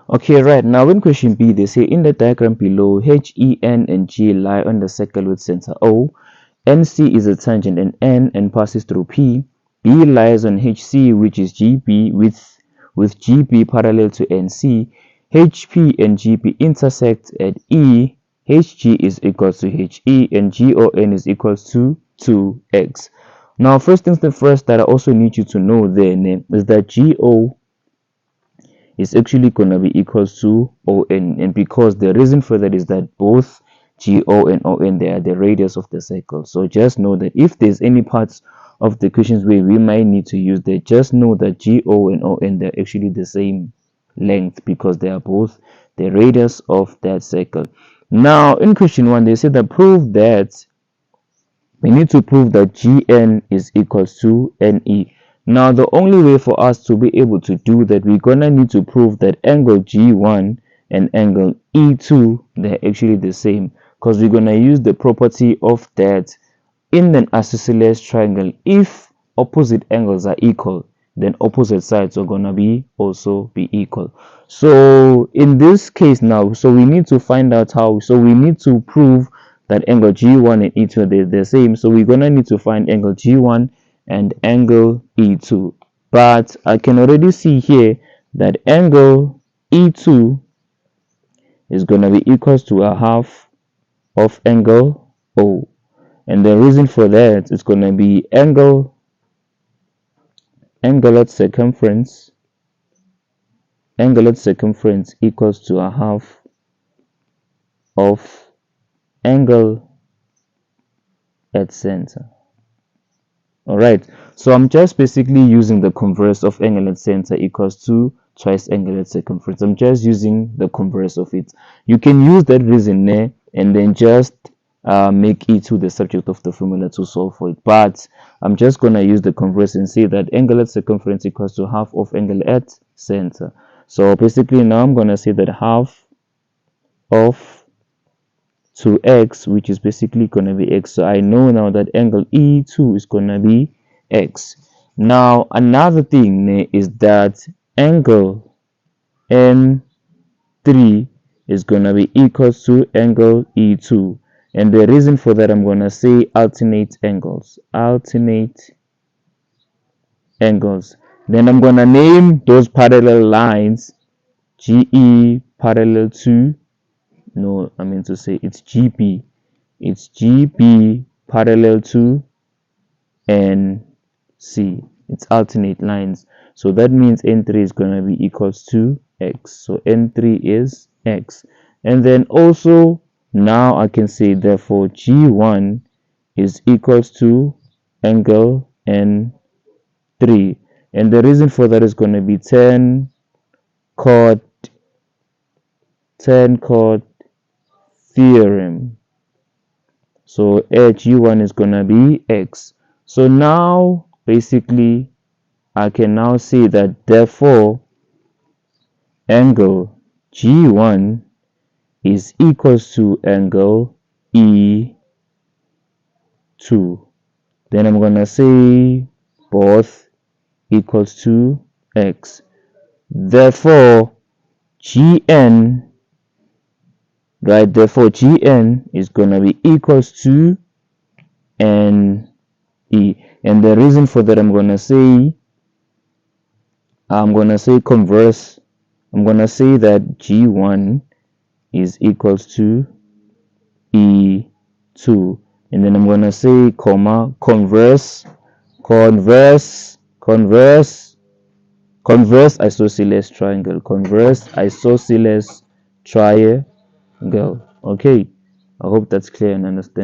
Okay, right. Now in question B, they say in the diagram below, H, E, N, and G lie on the circle with center O. NC is a tangent and N and passes through P. B lies on HC, which is GB, with GB parallel to NC. HP and GB intersect at E. HG is equals to HE and GON is equals to 2x. Now, first things the first that I also need you to know then is that GO is actually going to be equals to ON, and because the reason for that is that both GO and ON, they are the radius of the circle. So just know that if there's any parts of the questions where we might need to use that, just know that GO and ON, they're actually the same length because they are both the radius of that circle. Now in question 1, they say that we need to prove that GN is equals to NE. Now, the only way for us to be able to do that, we're going to need to prove that angle G1 and angle E2, they're actually the same, because we're going to use the property of that in an isosceles triangle. If opposite angles are equal, then opposite sides are going to be also be equal. So in this case now, so we need to find out how. So we need to prove that angle G1 and E2 they're the same. So we're going to need to find angle G1 and angle E2. But I can already see here that angle E2 is going to be equals to a half of angle O. And the reason for that is going to be angle at circumference equals to a half of angle at center. All right, so I'm just basically using the converse of angle at center equals to twice angle at circumference. I'm just using the converse of it. You can use that reason there and then just make E2 the subject of the formula to solve for it. But I'm just going to use the converse and say that angle at circumference equals to half of angle at center. So basically now I'm going to say that half of 2x, which is basically going to be x. So I know now that angle E2 is going to be x. Now another thing is that angle N3 is going to be equals to angle E2. And the reason for that, I'm going to say alternate angles. Then I'm going to name those parallel lines GE parallel to, no, I mean to say it's GP. It's GP parallel to NC. It's alternate lines. So that means N3 is going to be equals to X. So N3 is X. And then also now I can say therefore G1 is equals to angle N3. And the reason for that is going to be 10 chord theorem. So G1 is going to be X. So now basically I can now say that therefore angle G1 is equals to angle E2. Then I'm going to say both equals to X. Therefore GN, right? Therefore GN is going to be equals to NE. And the reason for that, I'm going to say converse. I'm going to say that G1 is equals to E2. And then I'm going to say comma converse isosceles triangle. Converse isosceles triangle. Okay, I hope that's clear and understand.